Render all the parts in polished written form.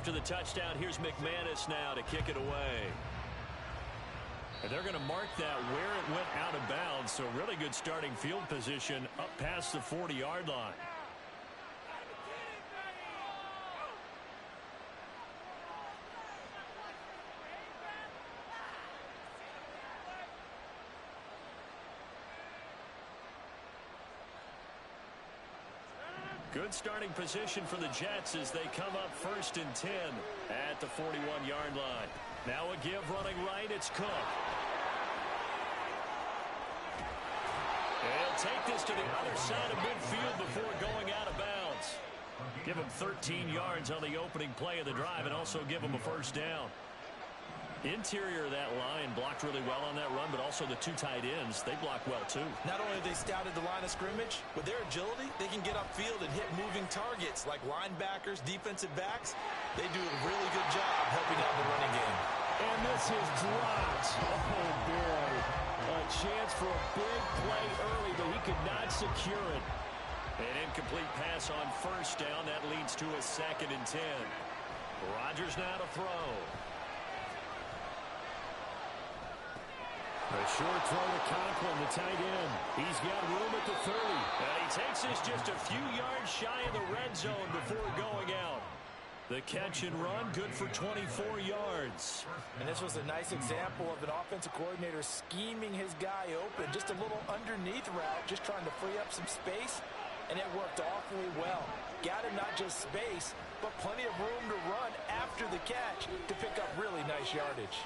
after the touchdown. Here's McManus now to kick it away. And they're going to mark that where it went out of bounds. So really good starting field position up past the 40-yard line. Good starting position for the Jets as they come up 1st and 10 at the 41-yard line. Now a give running right. It's Cook. They'll take this to the other side of midfield before going out of bounds. Give him 13 yards on the opening play of the drive and also give him a first down. Interior of that line blocked really well on that run, but also the two tight ends, they block well too. Not only have they scouted the line of scrimmage, with their agility, they can get upfield and hit moving targets like linebackers, defensive backs. They do a really good job helping out the running game. And this is dropped. Oh, boy. A chance for a big play early, but he could not secure it. An incomplete pass on first down. That leads to a 2nd and 10. Rodgers now to throw. A short throw to Conklin, the tight end. He's got room at the 30. He takes this just a few yards shy of the red zone before going out. The catch and run, good for 24 yards. And this was a nice example of an offensive coordinator scheming his guy open. Just a little underneath route, just trying to free up some space. And it worked awfully well. Got him not just space, but plenty of room to run after the catch to pick up really nice yardage.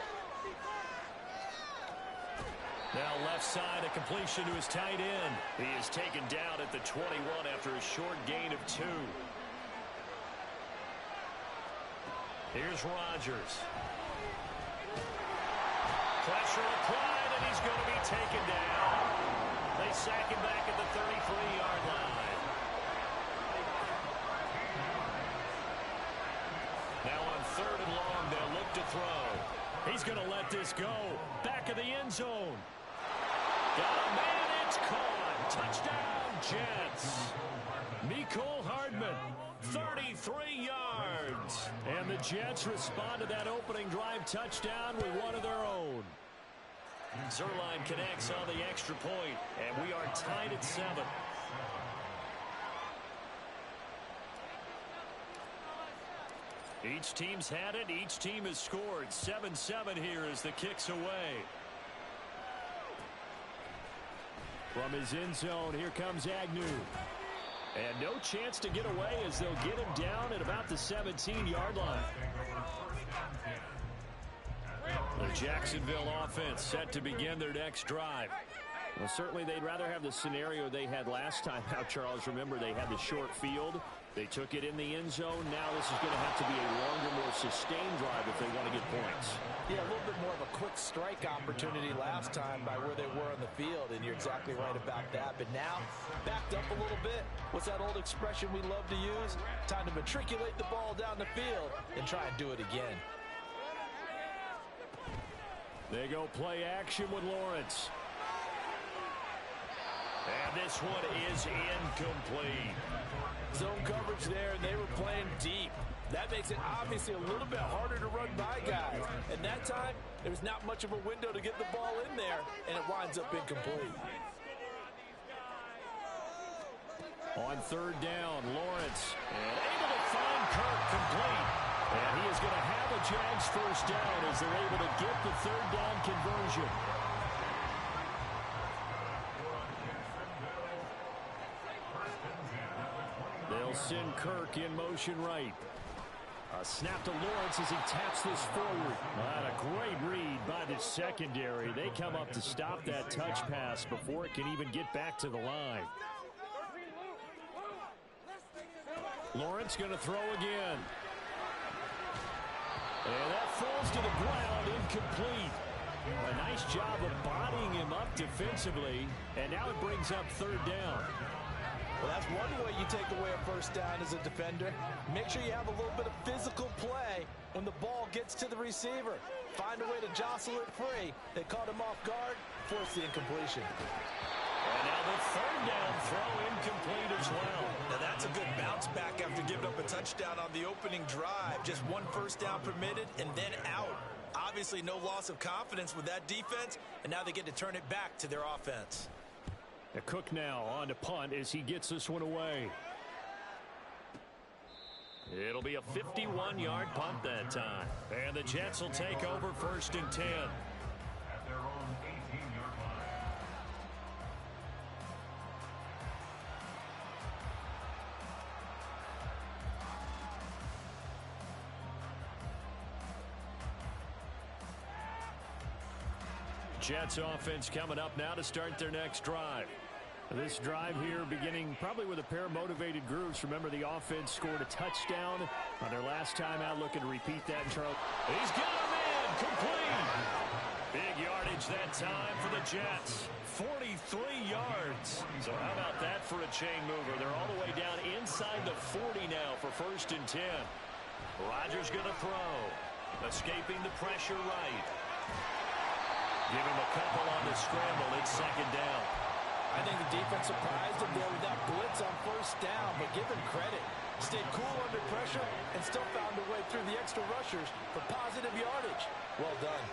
Now left side, a completion to his tight end. He is taken down at the 21 after a short gain of 2. Here's Rodgers. Pressure applied, and he's going to be taken down. They sack him back at the 33-yard line. Now on 3rd and long, they'll look to throw. He's going to let this go. Back of the end zone. Got a man, it's caught. Touchdown, Jets. Mecole Hardman, 33 yards. And the Jets respond to that opening drive touchdown with one of their own. Zerline connects on the extra point, and we are tied at 7. Each team's had it. Each team has scored. 7-7 here as the kick's away. From his end zone, here comes Agnew. And no chance to get away as they'll get him down at about the 17-yard line. The Jacksonville offense set to begin their next drive. Well, certainly they'd rather have the scenario they had last time out, Charles. Remember, they had the short field. They took it in the end zone. Now this is going to have to be a longer, more sustained drive if they want to get points. Yeah, a little bit more of a quick strike opportunity last time by where they were on the field, and you're exactly right about that. But now, backed up a little bit. What's that old expression we love to use? Time to matriculate the ball down the field and try and do it again. They go play action with Lawrence. And this one is incomplete. Zone coverage there, and they were playing deep. That makes it obviously a little bit harder to run by guys. And that time, there was not much of a window to get the ball in there, and it winds up incomplete. On 3rd down, Lawrence, and able to find Kirk complete. And he is going to have a Jags first down as they're able to get the 3rd down conversion. They'll send Kirk in motion right. A snap to Lawrence as he taps this forward. And a great read by the secondary. They come up to stop that touch pass before it can even get back to the line. Lawrence going to throw again. And that falls to the ground, incomplete. A nice job of bodying him up defensively. And now it brings up 3rd down. Well, that's one way you take away a first down as a defender. Make sure you have a little bit of physical play when the ball gets to the receiver. Find a way to jostle it free. They caught him off guard, force the incompletion. And now the 3rd down throw incomplete as well. Now that's a good bounce back after giving up a touchdown on the opening opening drive. Just one first down permitted and then out. Obviously no loss of confidence with that defense, and now they get to turn it back to their offense. Cook now on to punt as he gets this one away. It'll be a 51-yard punt that time. And the Jets will take over 1st and 10. At their own 18-yard line. Jets offense coming up now to start their next drive. This drive here beginning probably with a pair of motivated groups. Remember, the offense scored a touchdown on their last time out, looking to repeat that. Charles, he's got him in, complete. Big yardage that time for the Jets. 43 yards. So how about that for a chain mover? They're all the way down inside the 40 now for 1st and 10. Rodgers going to throw. Escaping the pressure right. Give him a couple on the scramble. It's 2nd down. I think the defense surprised him there with that blitz on 1st down, but give him credit. Stayed cool under pressure and still found a way through the extra rushers for positive yardage. Well done.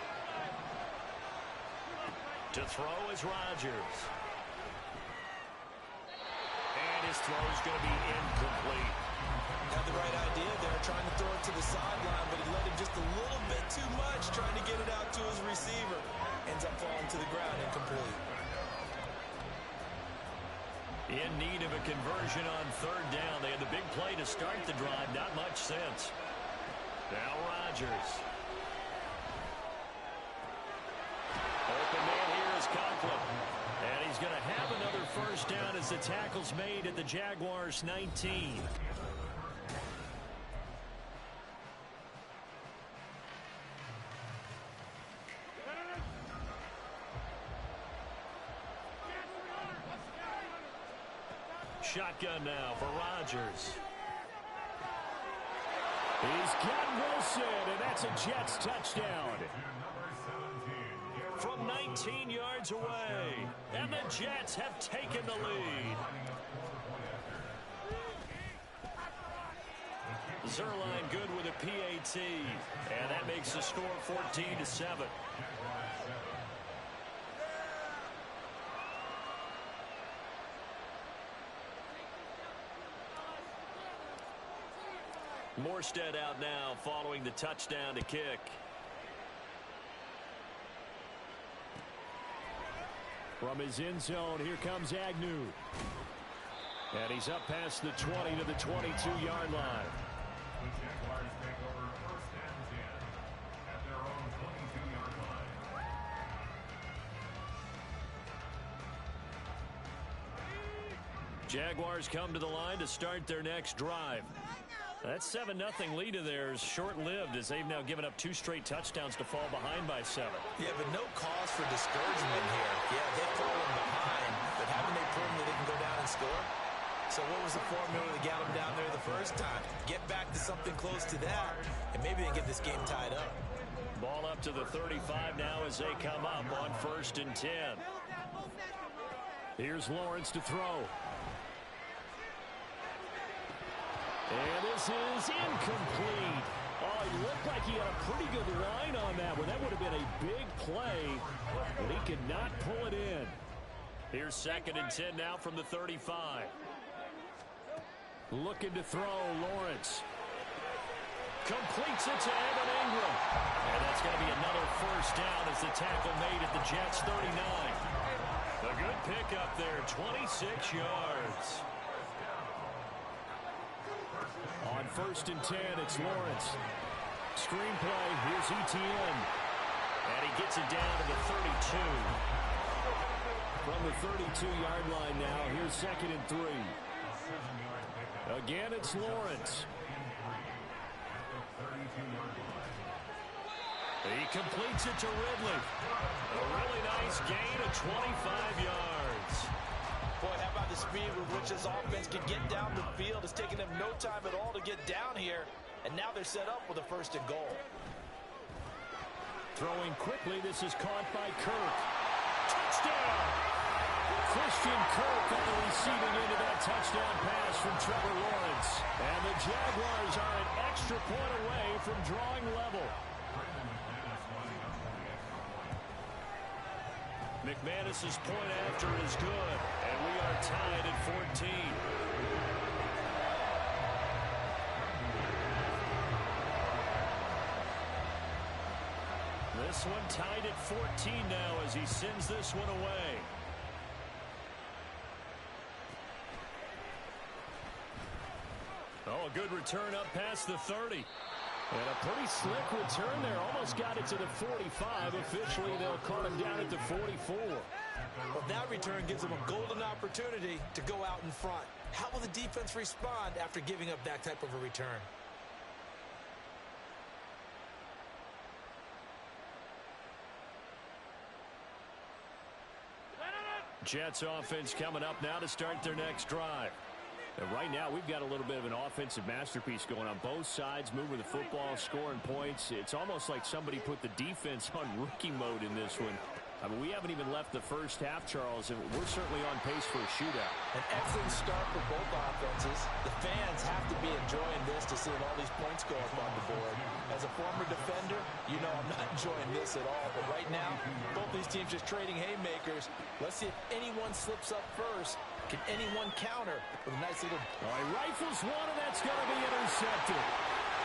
To throw is Rodgers. And his throw is going to be incomplete. Had the right idea there, trying to throw it to the sideline, but he let him just a little bit too much, trying to get it out to his receiver. Ends up falling to the ground, incomplete. In need of a conversion on 3rd down. They had the big play to start the drive. Not much sense. Now Rodgers. Open man here is Conklin. And he's going to have another 1st down as the tackle's made at the Jaguars' 19. Shotgun now for Rodgers. He's got Wilson, and that's a Jets touchdown. From 19 yards away, and the Jets have taken the lead. Zerline good with a PAT, and that makes the score 14-7. Morstead out now following the touchdown to kick. From his end zone, here comes Agnew. And he's up past the 20 to the 22-yard line. The Jaguars take over 1st and 10 at their own 22-yard line. Jaguars come to the line to start their next drive. That 7-0 lead of theirs short-lived as they've now given up 2 straight touchdowns to fall behind by 7. Yeah, but no cause for discouragement here. Yeah, they've fallen behind, but haven't they proven that they can go down and score? So what was the formula that got them down there the first time? Get back to something close to that, and maybe they can get this game tied up. Ball up to the 35 now as they come up on 1st and 10. Here's Lawrence to throw. And this is incomplete. Oh, he looked like he had a pretty good line on that one. That would have been a big play, but he could not pull it in. Here's 2nd and 10 now from the 35. Looking to throw, Lawrence. Completes it to Evan Ingram. And that's going to be another 1st down as the tackle made at the Jets' 39. A good pickup there, 26 yards. On 1st and 10, it's Lawrence. Screenplay, here's Etienne. And he gets it down to the 32. From the 32-yard line now, here's 2nd and 3. Again, it's Lawrence. He completes it to Ridley. A really nice gain of 25 yards. Boy, how about the speed with which this offense can get down the field? It's taken them no time at all to get down here, and now they're set up with a 1st and goal. Throwing quickly, this is caught by Kirk. Touchdown! Christian Kirk on the receiving into that touchdown pass from Trevor Lawrence. And the Jaguars are an extra point away from drawing level. McManus's point after is good, and we are tied at 14. This one tied at 14 now as he sends this one away. Oh, a good return up past the 30. And a pretty slick return there. Almost got it to the 45. Officially, they'll call him down at the 44. Well, that return gives them a golden opportunity to go out in front. How will the defense respond after giving up that type of a return? Jets offense coming up now to start their next drive. And right now, we've got a little bit of an offensive masterpiece going on both sides, moving the football, scoring points. It's almost like somebody put the defense on rookie mode in this one. I mean, we haven't even left the first half, Charles, and we're certainly on pace for a shootout. An excellent start for both offenses. The fans have to be enjoying this to seeing all these points go up on the board. As a former defender, you know I'm not enjoying this at all. But right now, both these teams just trading haymakers. Let's see if anyone slips up first. Can anyone counter with a nice little... All right, rifles one, and that's going to be intercepted.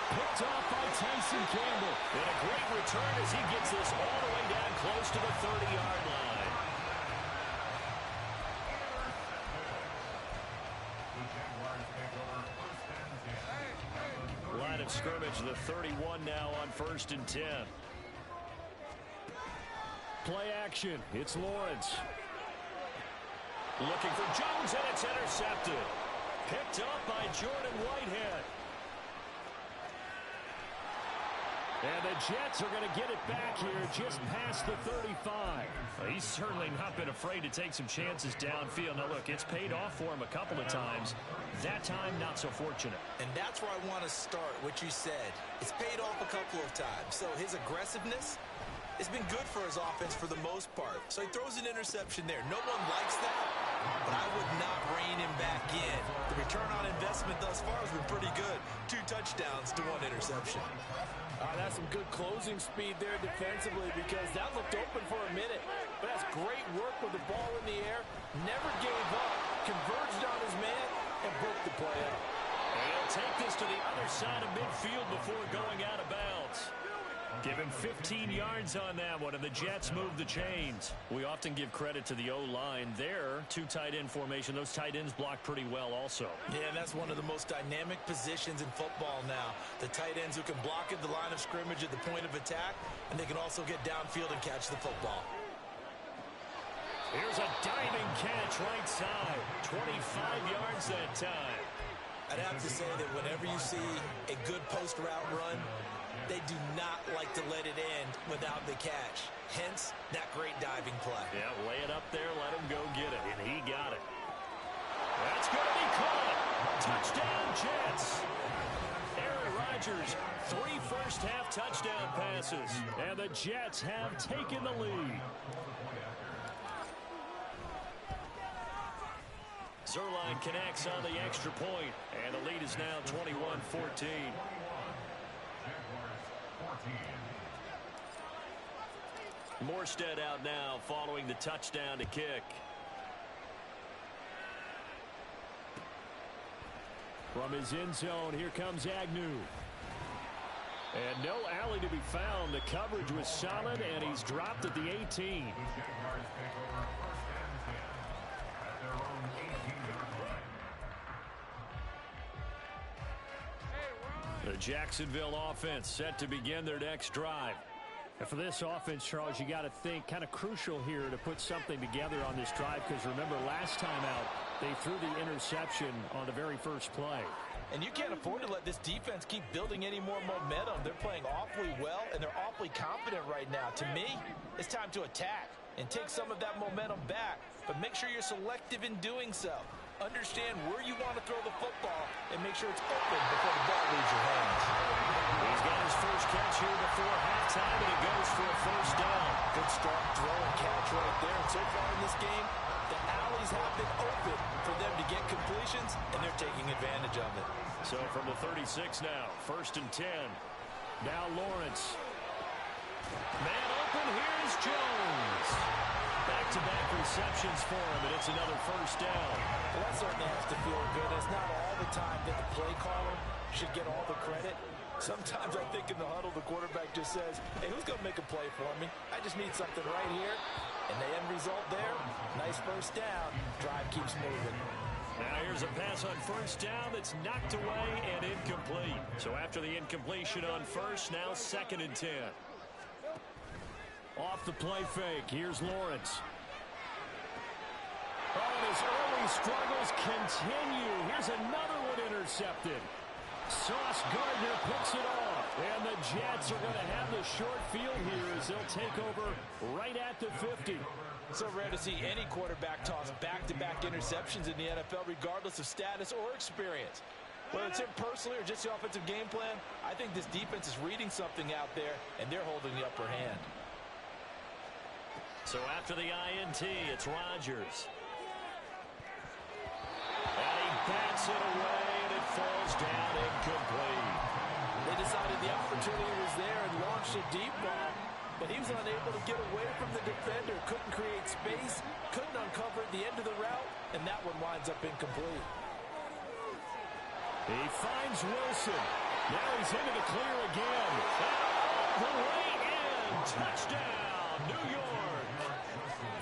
Picked off by Tyson Campbell. And a great return as he gets this all the way down close to the 30-yard line. Line of scrimmage, the 31 now on 1st and 10. Play action. It's Lawrence. Looking for Jones, and it's intercepted. Picked up by Jordan Whitehead. And the Jets are going to get it back here just past the 35. Well, he's certainly not been afraid to take some chances downfield. Now, look, it's paid off for him a couple of times. That time, not so fortunate. And that's where I want to start, what you said. It's paid off a couple of times. So his aggressiveness has been good for his offense for the most part. So he throws an interception there. No one likes that, but I would not rein him back in. The return on investment thus far has been pretty good. 2 touchdowns to 1 interception. That's some good closing speed there defensively because that looked open for a minute. But that's great work with the ball in the air. Never gave up. Converged on his man and broke the play up. And he'll take this to the other side of midfield before going out of bounds. Give him 15 yards on that one, and the Jets move the chains. We often give credit to the O-line there. 2 tight end formation. Those tight ends block pretty well also. Yeah, and that's one of the most dynamic positions in football now. The tight ends who can block at the line of scrimmage at the point of attack, and they can also get downfield and catch the football. Here's a diving catch right side. 25 yards that time. I'd have to say that whenever you see a good post route run, they do not like to let it end without the catch. Hence, that great diving play. Yeah, lay it up there, let him go get it, and he got it. That's going to be caught. Touchdown, Jets. Aaron Rodgers, 3 first-half touchdown passes, and the Jets have taken the lead. Zerline connects on the extra point, and the lead is now 21-14. Morstead out now following the touchdown to kick. From his end zone, here comes Agnew. And no alley to be found. The coverage was solid, and he's dropped at the 18. The Jacksonville offense set to begin their next drive. And for this offense, Charles, you got to think kind of crucial here to put something together on this drive because remember last time out they threw the interception on the very first play. And you can't afford to let this defense keep building any more momentum. They're playing awfully well, and they're awfully confident right now. To me, it's time to attack and take some of that momentum back. But make sure you're selective in doing so. Understand where you want to throw the football and make sure it's open before the ball leaves your hands. He's got his first catch here before halftime, and it goes for a first down. Good strong throw and catch right there. And so far in this game, the alleys have been open for them situations, and they're taking advantage of it. So from the 36 now, 1st and 10. Now Lawrence. Man open, here's Jones. Back-to-back receptions for him, and it's another 1st down. Well, that certainly has to feel good. It's not all the time that the play caller should get all the credit. Sometimes I think in the huddle, the quarterback just says, hey, who's going to make a play for me? I just need something right here. And the end result there, nice 1st down. Drive keeps moving. Now here's a pass on 1st down that's knocked away and incomplete. So after the incompletion on 1st, now 2nd and 10. Off the play fake, here's Lawrence. Oh, and his early struggles continue. Here's another one intercepted. Sauce Gardner picks it off. And the Jets are going to have the short field here as they'll take over right at the 50. So rare to see any quarterback toss back-to-back interceptions in the NFL, regardless of status or experience. Whether it's him personally or just the offensive game plan, I think this defense is reading something out there, and they're holding the upper hand. So after the INT, it's Rodgers. And he bats it away, and it falls down incomplete. They decided the opportunity was there and launched a deep ball, but he was unable to get away from the defender, couldn't create space, couldn't uncover the end of the route, and that one winds up incomplete. He finds Wilson. Now he's into the clear again. All the way in. Touchdown, New York.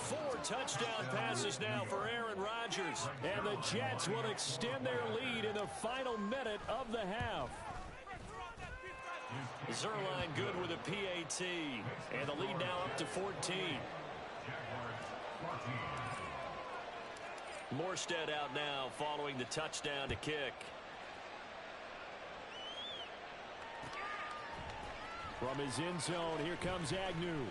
4 touchdown passes now for Aaron Rodgers. And the Jets will extend their lead in the final minute of the half. Zerline good with a PAT. And the lead now up to 14. Morstead out now following the touchdown to kick. From his end zone, here comes Agnew.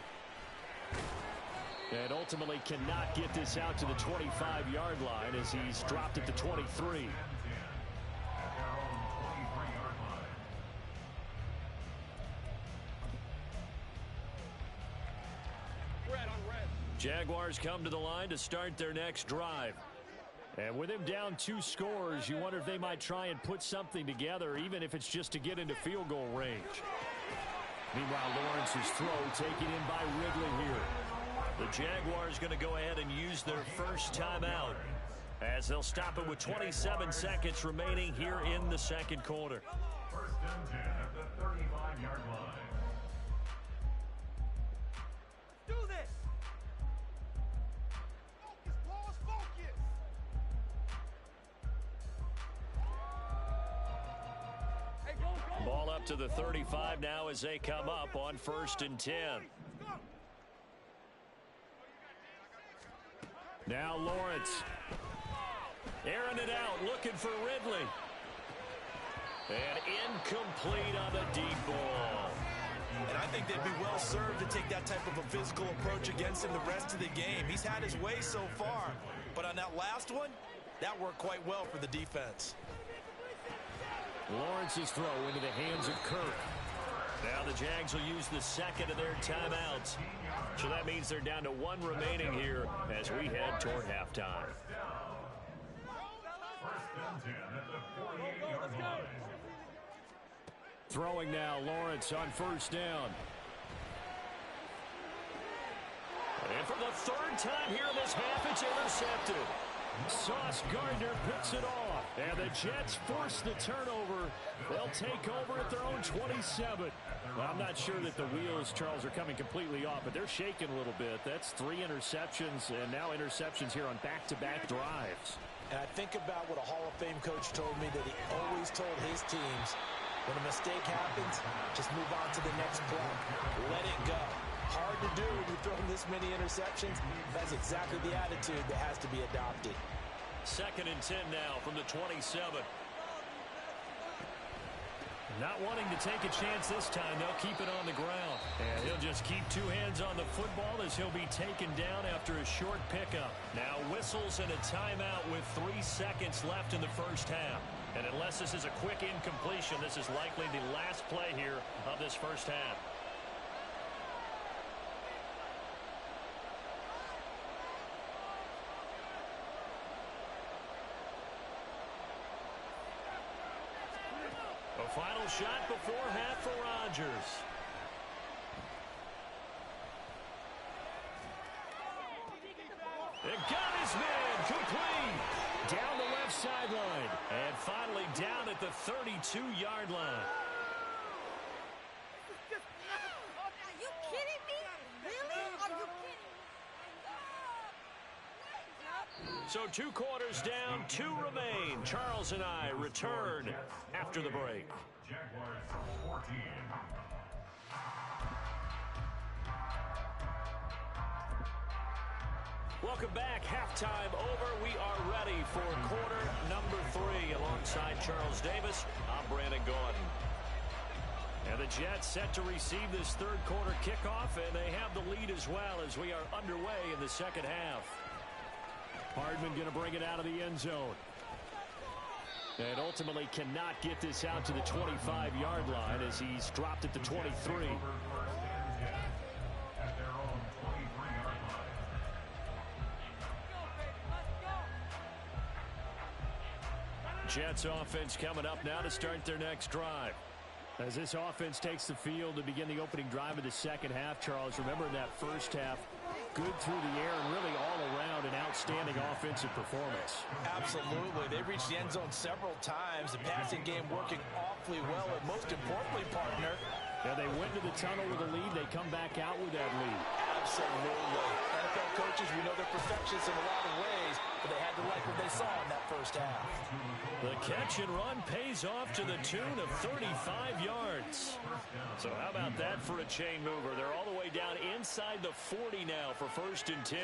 And ultimately cannot get this out to the 25-yard line as he's dropped at the 23. Jaguars come to the line to start their next drive. And with him down 2 scores, you wonder if they might try and put something together, even if it's just to get into field goal range. Meanwhile, Lawrence's throw taken in by Ridley here. The Jaguars going to go ahead and use their first timeout as they'll stop it with 27 seconds remaining here in the 2nd quarter. 1st and 10 at the 35-yard line. Do this. Focus, boys, focus. Hey, go. Ball up to the 35 now as they come up on 1st and 10. Now Lawrence. Airing it out, looking for Ridley. And incomplete on the deep ball. And I think they'd be well served to take that type of a physical approach against him the rest of the game. He's had his way so far, but on that last one, that worked quite well for the defense. Lawrence's throw into the hands of Kirk. Now the Jags will use the 2nd of their timeouts. So that means they're down to 1 remaining here as we head toward halftime. 1st and 10 at the 48-yard line. Throwing now, Lawrence on 1st down. And for the 3rd time here in this half, it's intercepted. Sauce Gardner picks it off. And the Jets force the turnover. They'll take over at their own 27. Well, I'm not sure that the wheels, Charles, are coming completely off, but they're shaking a little bit. That's 3 interceptions, and now interceptions here on back-to-back drives. And I think about what a Hall of Fame coach told me that he always told his teams, when a mistake happens, just move on to the next play. Let it go. Hard to do when you're throwing this many interceptions. That's exactly the attitude that has to be adopted. 2nd and 10 now from the 27. Not wanting to take a chance this time, they'll keep it on the ground. And he'll just keep 2 hands on the football as he'll be taken down after a short pickup. Now whistles and a timeout with 3 seconds left in the 1st half. And unless this is a quick incompletion, this is likely the last play here of this 1st half. Final shot before half for Rodgers. It got his man complete. Down the left sideline. And finally down at the 32-yard line. Are you kidding me? Really? Are you kidding me? So 2 quarters down, 2 remain. Charles and I return after the break. Jaguars 14. Welcome back. Halftime over. We are ready for quarter number 3. Alongside Charles Davis, I'm Brandon Gordon. And the Jets set to receive this third quarter kickoff, and they have the lead as well as we are underway in the second half. Hardman going to bring it out of the end zone. And ultimately cannot get this out to the 25-yard line as he's dropped at the 23. First and 10 at their own 23-yard line. Jets offense coming up now to start their next drive. As this offense takes the field to begin the opening drive of the second half, Charles, remember in that first half, good through the air and really all around an outstanding offensive performance. Absolutely. They reached the end zone several times. The passing game working awfully well. And most importantly, partner, Now they went to the tunnel with a lead. They come back out with that lead. absolutely. NFL coaches, we know they're perfectionists in a lot of ways, but they had to like what they saw in that first half. The catch and run pays off to the tune of 35 yards. So how about that for a chain mover? They're all the way down inside the 40 now for 1st and 10.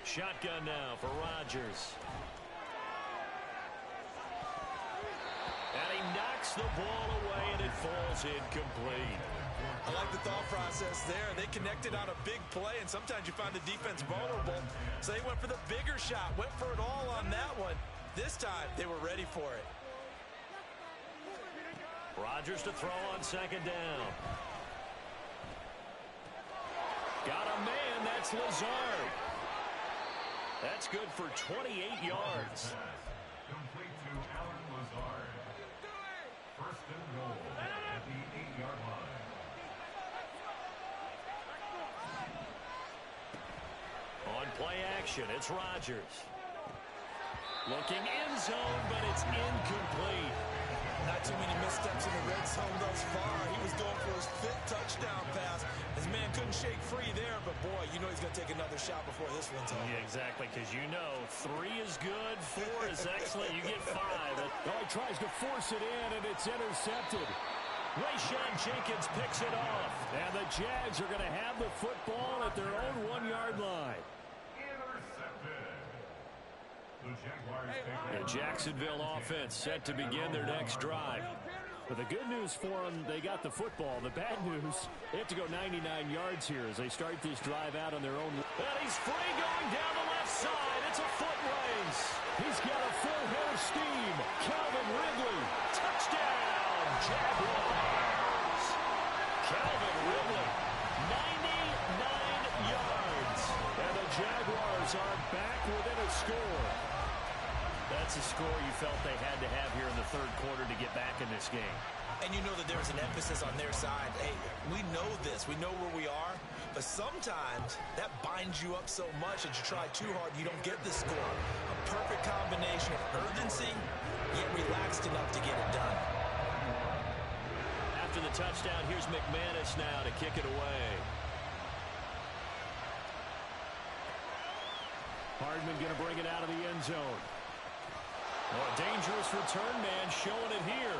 Shotgun now for Rodgers. And he knocks the ball away, and it falls incomplete. I like the thought process there. They connected on a big play, and sometimes you find the defense vulnerable. So they went for the bigger shot, went for it all on that one. This time, they were ready for it. Rodgers to throw on 2nd down. Got a man, that's Lazard. That's good for 28 yards. Complete to Alan Lazard. First and goal at the 8-yard line. On play action, it's Rodgers. Looking end zone, but it's incomplete. Not too many missteps in the red zone thus far. He was going for his 5th touchdown pass. His man couldn't shake free there, but boy, you know he's going to take another shot before this one's over. Yeah, exactly, because you know 3 is good, 4 is excellent, you get 5. Oh, he tries to force it in, and it's intercepted. Rayshawn Jenkins picks it off. And the Jags are going to have the football at their own 1-yard line. Intercepted. The Jaguars take The Jacksonville offense set to begin their next drive. But the good news for them, they got the football. The bad news, they have to go 99 yards here as they start this drive out on their own. And he's free going down the left side. It's a foot race. He's got a full head of steam. Calvin Ridley. Touchdown, Jaguars. Calvin Ridley, 99 yards. And the Jaguars are back within a score. That's a score you felt they had to have here in the third quarter to get back in this game. And you know that there's an emphasis on their side. Hey, we know this. We know where we are. But sometimes that binds you up so much that you try too hard, you don't get the score. A perfect combination of urgency, yet relaxed enough to get it done. After the touchdown, here's McManus now to kick it away. Hardman going to bring it out of the end zone. Oh, a dangerous return man showing it here.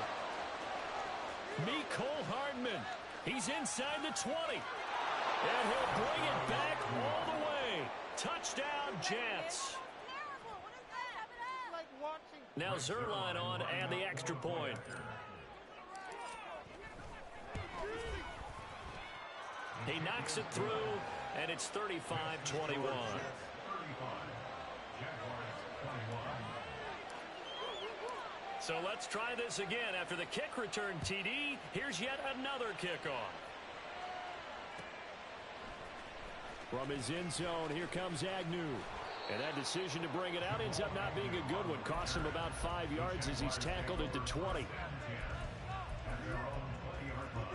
Mecole Hardman. He's inside the 20. And he'll bring it back all the way. Touchdown, Jets. Now Zerline on and the extra point. He knocks it through, and it's 35-21. So let's try this again. After the kick return TD, here's yet another kickoff. From his end zone, here comes Agnew. And that decision to bring it out ends up not being a good one. Costs him about 5 yards as he's tackled at the 20. at their own 20-yard line.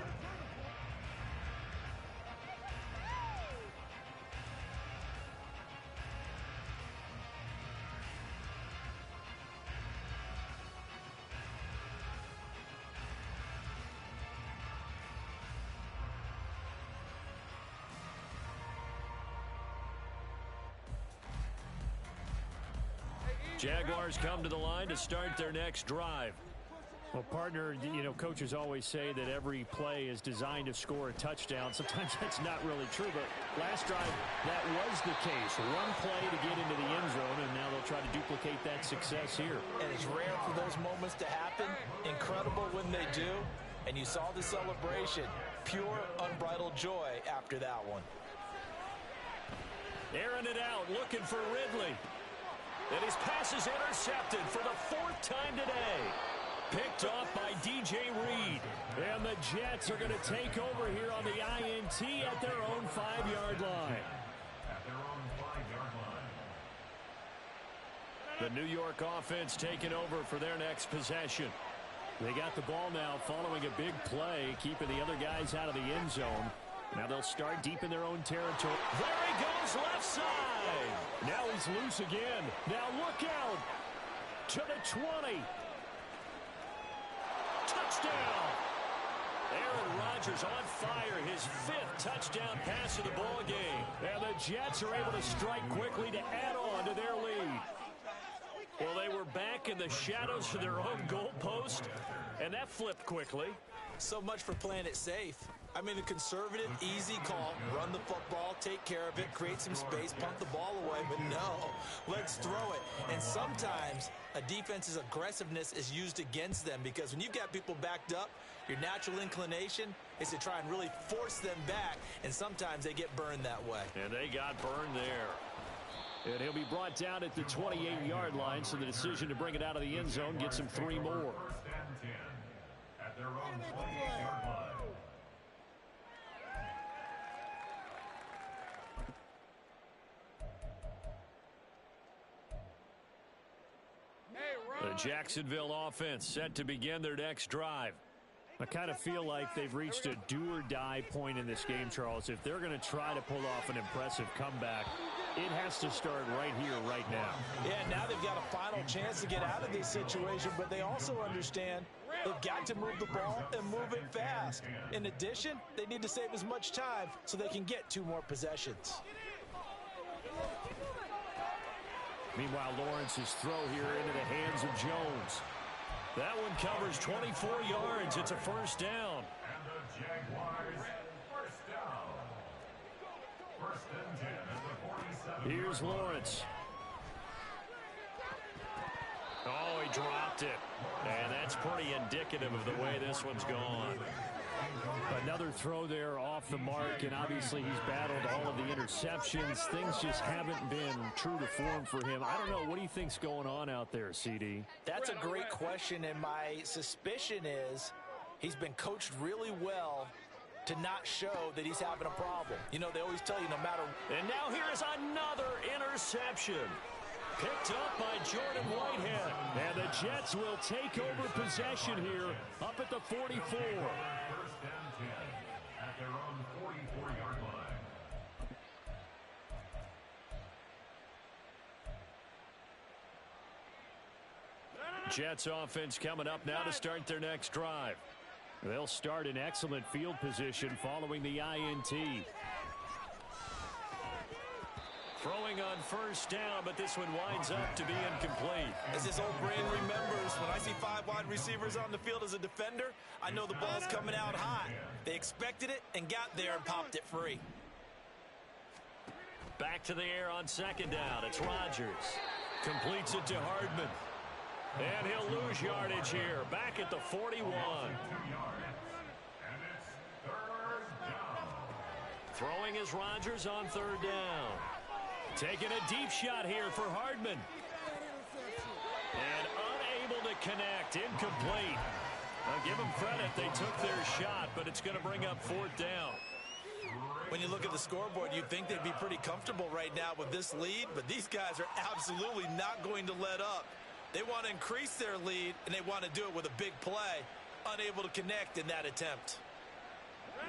Jaguars come to the line to start their next drive. Well, partner, you know, coaches always say that every play is designed to score a touchdown. Sometimes that's not really true, but last drive, that was the case. One play to get into the end zone, and now they'll try to duplicate that success here. And it's rare for those moments to happen. Incredible when they do. And you saw the celebration. Pure, unbridled joy after that one. Airing it out, looking for Ridley. And his pass is intercepted for the 4th time today. Picked off by DJ Reed. And the Jets are going to take over here on the INT at their own 5-yard line. At their own 5-yard line. The New York offense taking over for their next possession. They got the ball now following a big play, keeping the other guys out of the end zone. Now they'll start deep in their own territory. There he goes, left side. Now he's loose again. Now look out. To the 20. Touchdown. Aaron Rodgers on fire, his 5th touchdown pass of the ball game. And the Jets are able to strike quickly to add on to their lead. Well, they were back in the shadows of their own goalpost, and that flipped quickly. So much for playing it safe. I mean, a conservative, easy call, run the football, take care of it, create some space, punt the ball away, but no, let's throw it. And sometimes a defense's aggressiveness is used against them because when you've got people backed up, your natural inclination is to try and really force them back, and sometimes they get burned that way. And they got burned there. And he'll be brought down at the 28-yard line, so the decision to bring it out of the end zone gets him 3 more. 1st and 10 at their own 28-yard line. The Jacksonville offense set to begin their next drive. I kind of feel like they've reached a do-or-die point in this game, Charles. If they're going to try to pull off an impressive comeback, it has to start right here, right now. Yeah, now they've got a final chance to get out of this situation, but they also understand they've got to move the ball and move it fast. In addition, they need to save as much time so they can get 2 more possessions. Meanwhile, Lawrence's throw here into the hands of Jones. That one covers 24 yards. It's a 1st down. And the Jaguars 1st down. 1st and 10 at the 47. Here's Lawrence. Oh, he dropped it. And that's pretty indicative of the way this one's gone. Another throw there off the mark, and obviously he's battled all of the interceptions. Things just haven't been true to form for him. I don't know. What do you think's going on out there, CD? That's a great question, and my suspicion is he's been coached really well to not show that he's having a problem. You know, they always tell you no matter. And now here is another interception. Picked up by Jordan Whitehead. And the Jets will take over possession here up at the 44. 1st and 10 at their own 44-yard line. Jets offense coming up now to start their next drive. They'll start in excellent field position following the INT. Throwing on 1st down, but this one winds up to be incomplete. As this old brain remembers, when I see 5 wide receivers on the field as a defender, I know the ball's coming out hot. They expected it and got there and popped it free. Back to the air on 2nd down. It's Rodgers. Completes it to Hardman. And he'll lose yardage here. Back at the 41. 2 yards. And it's 3rd down. Throwing is Rodgers on 3rd down. Taking a deep shot here for Hardman. And unable to connect. Incomplete. I'll give them credit. They took their shot, but it's going to bring up 4th down. When you look at the scoreboard, you'd think they'd be pretty comfortable right now with this lead, but these guys are absolutely not going to let up. They want to increase their lead, and they want to do it with a big play. unable to connect in that attempt.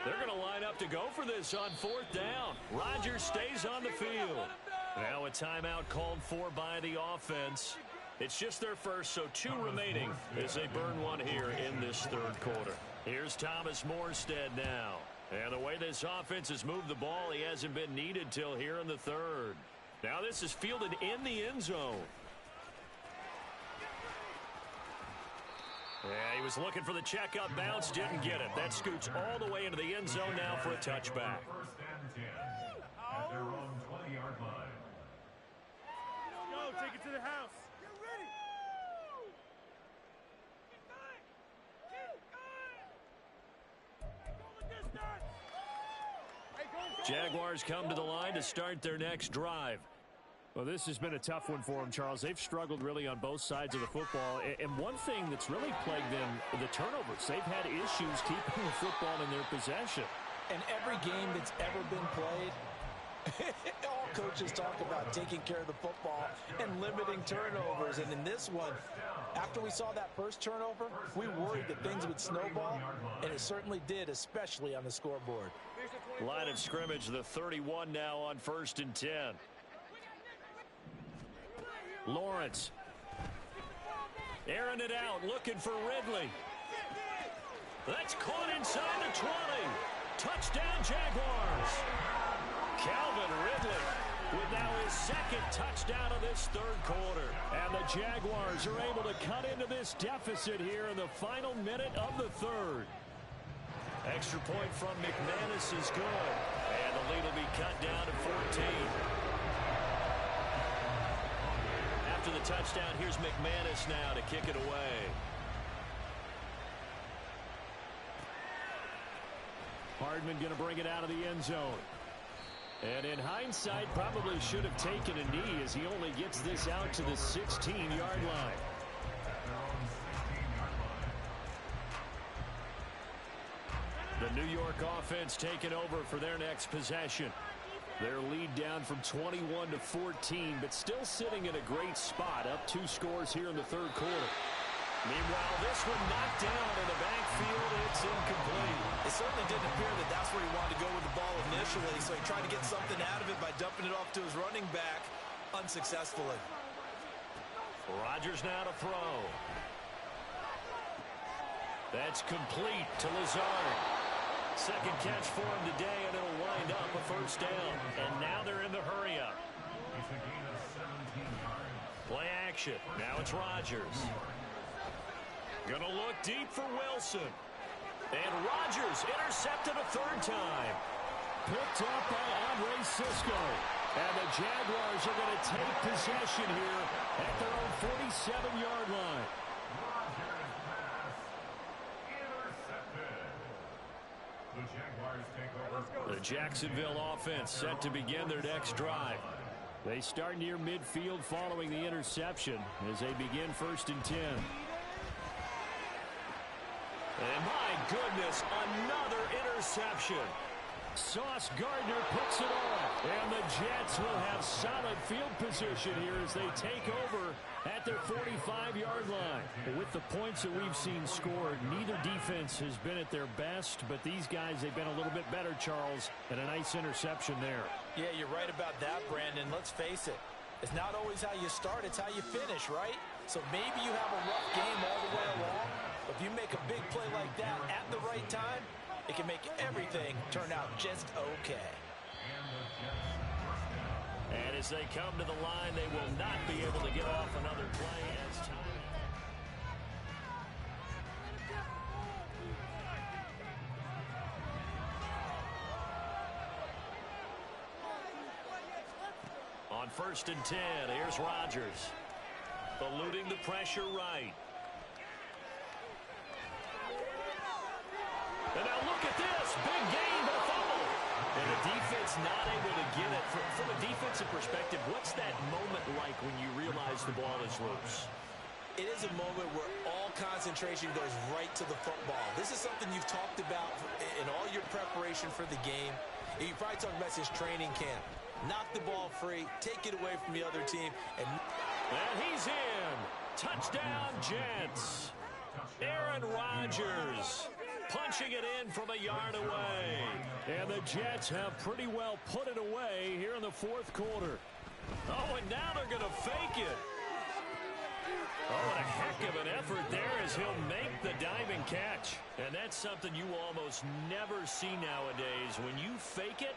They're going to line up to go for this on 4th down. Rodgers stays on the field. Now a timeout called for by the offense. It's just their first, so 2 remaining as they burn one here in this 3rd quarter. Here's Thomas Morstead now. And the way this offense has moved the ball, he hasn't been needed till here in the 3rd. Now this is fielded in the end zone. Yeah, he was looking for the checkup bounce, didn't get it. That scoots all the way into the end zone now for a touchback. 1st and 10 at their own 20-yard line. Go, take it to the house. Get ready. Jaguars come to the line to start their next drive. Well, this has been a tough one for them, Charles. They've struggled really on both sides of the football. And one thing that's really plagued them, the turnovers. They've had issues keeping the football in their possession. And every game that's ever been played, all coaches talk about taking care of the football and limiting turnovers. And in this one, after we saw that first turnover, we worried that things would snowball, and it certainly did, especially on the scoreboard. Line of scrimmage, the 31 now on 1st and 10. Lawrence. Airing it out, looking for Ridley. That's caught inside the 20. Touchdown, Jaguars. Calvin Ridley with now his 2nd touchdown of this 3rd quarter. And the Jaguars are able to cut into this deficit here in the final minute of the 3rd. Extra point from McManus is good. And the lead will be cut down to 14. After the touchdown, here's McManus now to kick it away. Hardman going to bring it out of the end zone. And in hindsight, probably should have taken a knee as he only gets this out to the 16-yard line. The New York offense taking over for their next possession. Their lead down from 21 to 14, but still sitting in a great spot, up 2 scores here in the 3rd quarter. Meanwhile, this one knocked down in the backfield. It's incomplete. It certainly didn't appear that that's where he wanted to go with the ball initially, so he tried to get something out of it by dumping it off to his running back unsuccessfully. Rodgers now to throw. That's complete to Lazard. 2nd catch for him today, and it'll wind up a 1st down. And now they're in the hurry-up. It's a gain of 17 yards. Play action. Now it's Rodgers. Gonna look deep for Wilson. And Rodgers intercepted a 3rd time. Picked up by Andre Sisco. And the Jaguars are going to take possession here at their own 47-yard line. Rodgers' pass intercepted. The Jaguars take over. The Jacksonville offense set to begin their next drive. They start near midfield following the interception as they begin 1st and 10. And my goodness, another interception. Sauce Gardner picks it off. And the Jets will have solid field position here as they take over at their 45-yard line. With the points that we've seen scored, neither defense has been at their best, but these guys, they've been a little bit better, Charles, and a nice interception there. Yeah, you're right about that, Brandon. Let's face it. It's not always how you start, it's how you finish, right? So maybe you have a rough game all the way along, but if you make a big play like that at the right time, it can make everything turn out just okay. And as they come to the line, they will not be able to get off another play as time. On 1st and 10, here's Rodgers. Eluding the pressure right. And now look at this. Big gain, but a fumble. And the defense not able to get it. From a defensive perspective, what's that moment like when you realize the ball is loose? It is a moment where all concentration goes right to the football. This is something you've talked about in all your preparation for the game. You probably talked about since training camp. Knock the ball free, take it away from the other team. And he's in. Touchdown, Jets. Aaron Rodgers punching it in from a yard away. And the Jets have pretty well put it away here in the fourth quarter. Oh, and now they're going to fake it. Oh, what a heck of an effort there as he'll make the diving catch. And that's something you almost never see nowadays. When you fake it,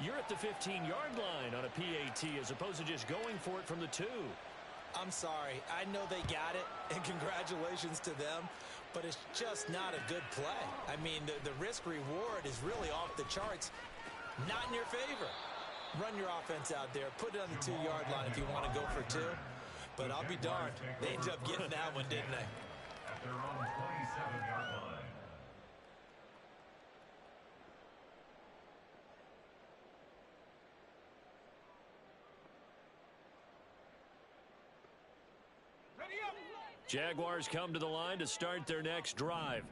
you're at the 15-yard line on a PAT as opposed to just going for it from the 2. I'm sorry. I know they got it, and congratulations to them, but it's just not a good play. I mean, the risk-reward is really off the charts. Not in your favor. Run your offense out there. Put it on the 2-yard line if you want to go for 2. But I'll be darned. They ended up getting that one, didn't they? At their own 27-yard line. Jaguars come to the line to start their next drive.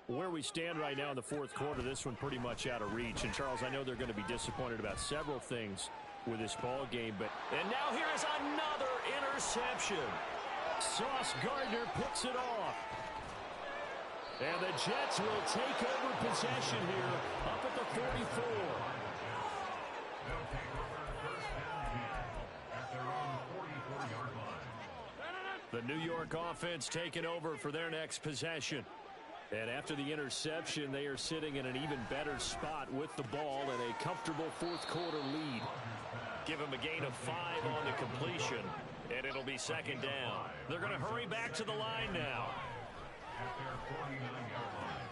Where we stand right now in the fourth quarter, this one pretty much out of reach. And, Charles, I know they're going to be disappointed about several things with this ball game, but and now here is another interception. Sauce Gardner picks it off. And the Jets will take over possession here up at the 44. They'll take over first and 10 at their own 44-yard line. The New York offense taking over for their next possession. And after the interception, they are sitting in an even better spot with the ball and a comfortable fourth quarter lead. Give him a gain of 5 on the completion, and it'll be second down. They're going to hurry back to the line now. At their 49-yard line.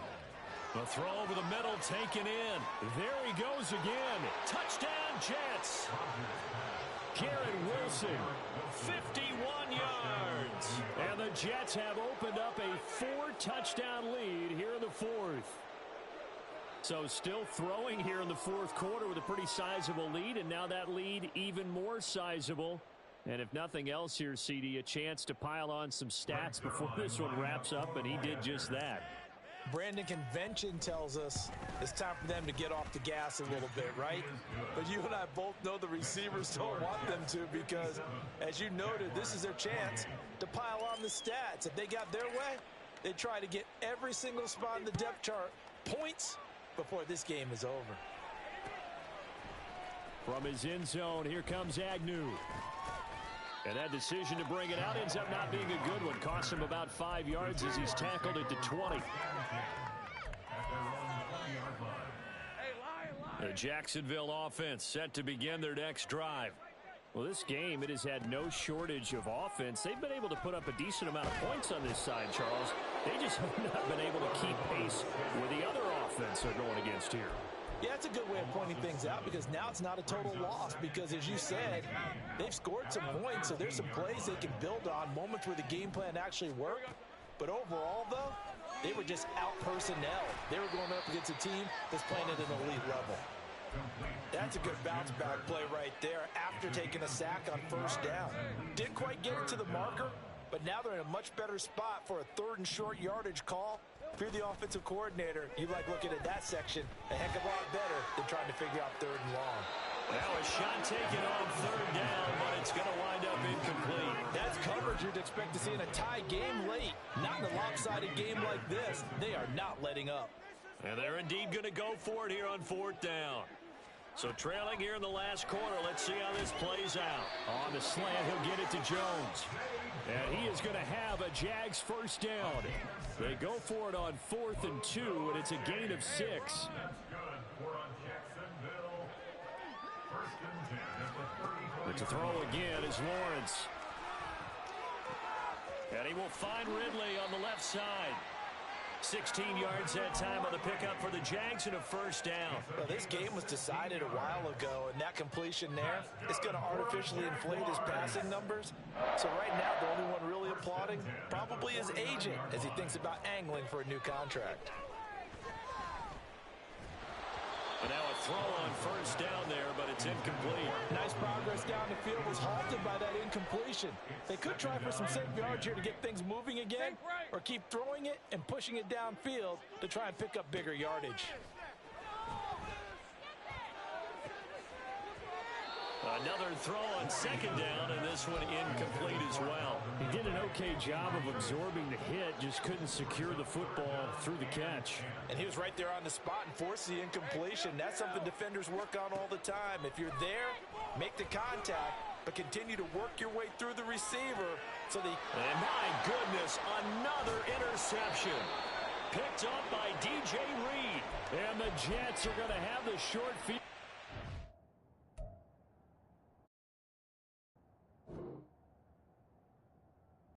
The throw over the middle taken in. There he goes again. Touchdown, Jets. Garrett Wilson, 51 yards. And the Jets have opened up a 4-touchdown lead here in the fourth. So still throwing here in the fourth quarter with a pretty sizable lead, and now that lead even more sizable. And if nothing else here, CD, a chance to pile on some stats before this one wraps up, and he did just that. Brandon, convention tells us it's time for them to get off the gas a little bit, right? But you and I both know the receivers don't want them to because, as you noted, this is their chance to pile on the stats. If they got their way, they try to get every single spot in the depth chart points before this game is over. From his end zone, here comes Agnew. And that decision to bring it out ends up not being a good one. Costs him about 5 yards as he's tackled it to 20. The Jacksonville offense set to begin their next drive. Well, this game, it has had no shortage of offense. They've been able to put up a decent amount of points on this side, Charles. They just have not been able to keep pace with the other offense they're going against here. Yeah, it's a good way of pointing things out because now it's not a total loss because, as you said, they've scored some points, so there's some plays they can build on, moments where the game plan actually worked. But overall, though, they were just out-personnel. They were going up against a team that's playing at an elite level. That's a good bounce-back play right there after taking a sack on first down. Didn't quite get it to the marker, but now they're in a much better spot for a third and short yardage call. If you're the offensive coordinator, you like looking at that section a heck of a lot better than trying to figure out third and long. Now a shot taken on third down, but it's going to wind up incomplete. That's coverage you'd expect to see in a tie game late. Not in a lopsided game like this. They are not letting up. And they're indeed going to go for it here on fourth down. So trailing here in the last quarter, let's see how this plays out. On the slant, he'll get it to Jones. And he is going to have a Jags first down. They go for it on 4th and 2, and it's a gain of 6. But to throw again is Lawrence. And he will find Ridley on the left side. 16 yards that time on the pickup for the Jags and a first down. Well, this game was decided a while ago, and that completion there is going to artificially inflate his passing numbers. So right now, the only one really applauding probably his agent as he thinks about angling for a new contract. And now a throw on first down there, but it's incomplete. Nice progress down the field was halted by that incompletion. They could try for some safe yards here to get things moving again, or keep throwing it and pushing it downfield to try and pick up bigger yardage. Another throw on second down, and this one incomplete as well. He did an okay job of absorbing the hit, just couldn't secure the football through the catch. And he was right there on the spot and forced the incompletion. That's something defenders work on all the time. If you're there, make the contact, but continue to work your way through the receiver. And my goodness, another interception. Picked up by DJ Reed. And the Jets are going to have the short field.